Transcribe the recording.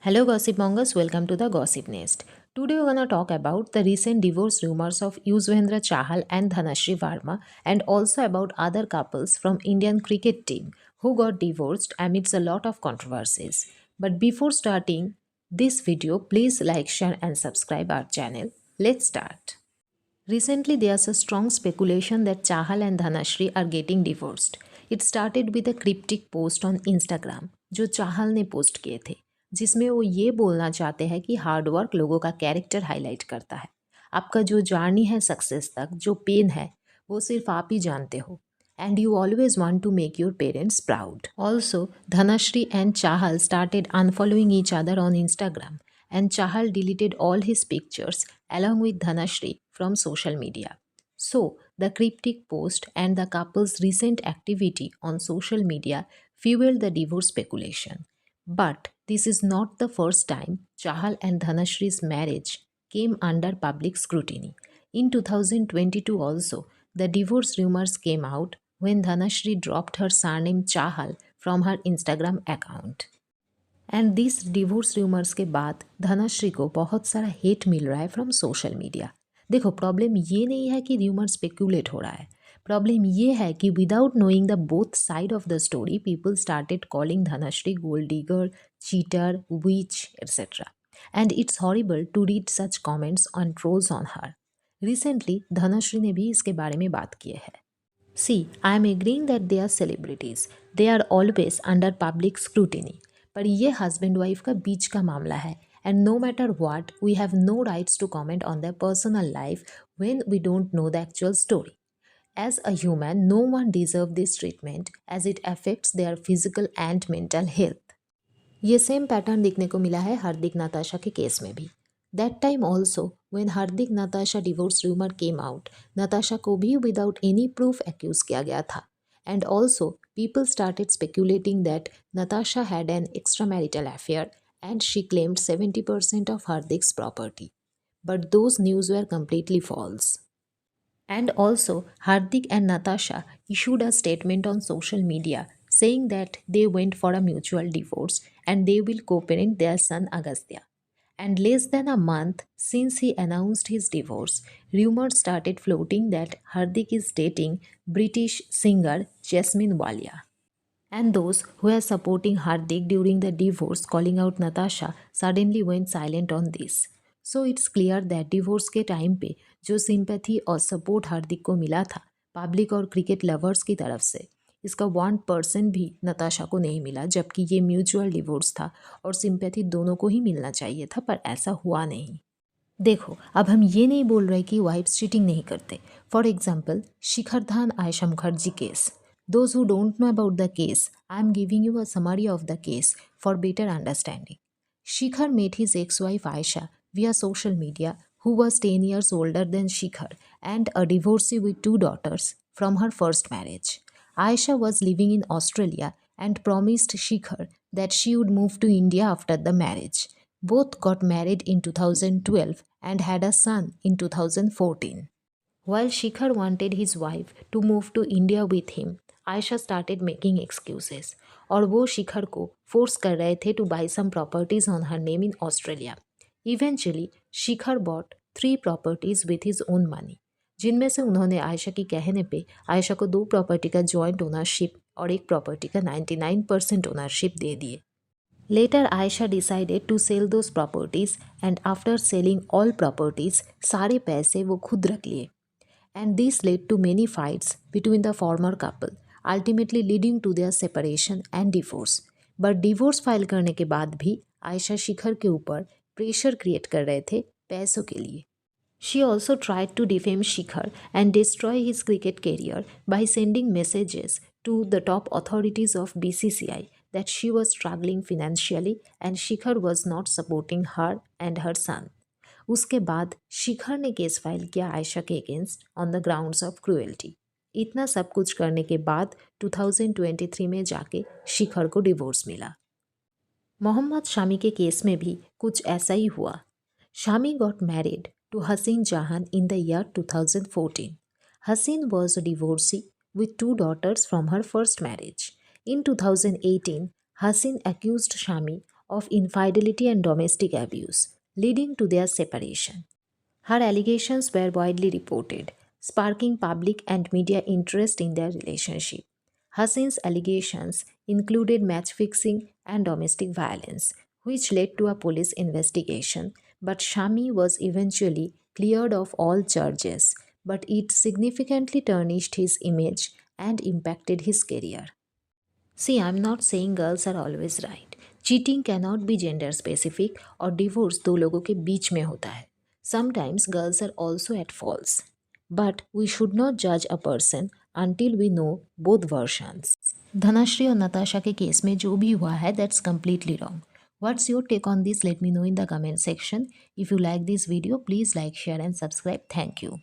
Hello, Gossip Mongers. Welcome to the Gossip Nest. Today, we're gonna talk about the recent divorce rumors of Yuzvendra Chahal and Dhanashri Varma, and also about other couples from Indian cricket team who got divorced amidst a lot of controversies. But before starting this video, please like, share, and subscribe our channel. Let's start. Recently, there's a strong speculation that Chahal and Dhanashri are getting divorced. It started with a cryptic post on Instagram जो चाहल ने post किए थे, जिसमें वो ये बोलना चाहते हैं कि हार्डवर्क लोगों का कैरेक्टर हाईलाइट करता है। आपका जो जर्नी है सक्सेस तक, जो पेन है, वो सिर्फ आप ही जानते हो। And you always want to make your parents proud. Also, Dhanashri and Chahal started unfollowing each other on Instagram, and Chahal deleted all his pictures along with Dhanashri from social media. So, the cryptic post and the couple's recent activity on social media fueled the divorce speculation. But this is not the first time Chahal and Dhanashri's marriage came under public scrutiny. In 2022 also, the divorce rumors came out when Dhanashri dropped her surname Chahal from her Instagram account. And this divorce rumours के बाद धनश्री को बहुत सारा hate मिल रहा है from social media. देखो, problem ये नहीं है कि र्यूमर स्पेक्यूलेट हो रहा है, प्रॉब्लम ये है कि without knowing the both side of the story people started calling Dhanashree gold digger, cheater, witch etcetera, and it's horrible to read such comments on trolls on her. Recently Dhanashree ने भी इसके बारे में बात की है। See, I am agreeing that they are celebrities. They are always under public scrutiny. पर ये हस्बैंड वाइफ का बीच का मामला है, and no matter what we have no rights to comment on their personal life when we don't know the actual story. As a human, no one deserves this treatment as it affects their physical and mental health. ये same pattern देखने को मिला है हार्दिक Natasha के case में भी। That time also when Hardik Natasha divorce rumour came out, Natasha को भी विदाउट एनी प्रूफ एक्यूज किया गया था, and also people started speculating that Natasha had an extra marital affair and she claimed 70% of Hardik's property. But those news were completely false. And also, Hardik and Natasha issued a statement on social media saying that they went for a mutual divorce and they will co parent their son Agastya. And less than a month since he announced his divorce, rumors started floating that Hardik is dating British singer Jasmine Walia. And those who were supporting Hardik during the divorce, calling out Natasha, suddenly went silent on this. So it's clear that divorce के time पे जो sympathy और support हार्दिक को मिला था public और cricket lovers की तरफ से, इसका 1% भी नताशा को नहीं मिला, जबकि ये म्यूचुअल डिवोर्स था और सिंपैथी दोनों को ही मिलना चाहिए था, पर ऐसा हुआ नहीं। देखो, अब हम ये नहीं बोल रहे कि वाइफ्स चीटिंग नहीं करते। फॉर एग्जाम्पल, शिखर धान Ayesha Mukherjee case. Those who don't know about the case, I am giving you a summary of the case for better understanding. Shikhar met his ex-wife Aisha via social media, who was 10 years older than Shikhar and a divorcee with two daughters from her first marriage. Aisha was living in Australia and promised Shikhar that she would move to India after the marriage. Both got married in 2012 and had a son in 2014. While Shikhar wanted his wife to move to India with him, Ayesha started making excuses, और वो शिखर को force कर रहे थे to buy some properties on her name in Australia. Eventually Shikhar bought 3 properties with his own money, जिनमें से उन्होंने आयशा की कहने पे आयशा को 2 प्रॉपर्टी का जॉइंट ओनरशिप और 1 प्रॉपर्टी का 99% ओनरशिप दे दिए। Later Ayesha decided to sell those properties, and after selling all properties सारे पैसे वो खुद रख लिए, and this led to many fights between the former couple, ultimately leading to their separation and divorce. But divorce file करने के बाद भी आयशा शिखर के ऊपर प्रेशर क्रिएट कर रहे थे पैसों के लिए। She also tried to defame Shikhar and destroy his cricket career by sending messages to the top authorities of BCCI that she was struggling financially and Shikhar was not supporting her and her son. उसके बाद शिखर ने case file किया आयशा के against on the grounds of cruelty. इतना सब कुछ करने के बाद 2023 में जाके शिखर को डिवोर्स मिला। मोहम्मद शामी के केस में भी कुछ ऐसा ही हुआ। शामी गॉट मैरिड टू हसीन जहान इन द ईयर 2014. हसीन was a divorcee with 2 daughters from her first marriage. In 2018, Hassin accused Shami of infidelity and domestic abuse, leading to their separation. Her allegations were widely reported, sparking public and media interest in their relationship. Hassin's allegations included match fixing and domestic violence, which led to a police investigation, but Shami was eventually cleared of all charges, but it significantly tarnished his image and impacted his career. See, I'm not saying girls are always right. Cheating cannot be gender specific और divorce दो लोगों के बीच में होता है. Sometimes girls are also at faults. But we should not judge a person until we know both versions. Dhanashree और नताशा के case में जो भी हुआ है that's completely wrong. What's your take on this? Let me know in the comment section. If you like this video, please like, share and subscribe. Thank you.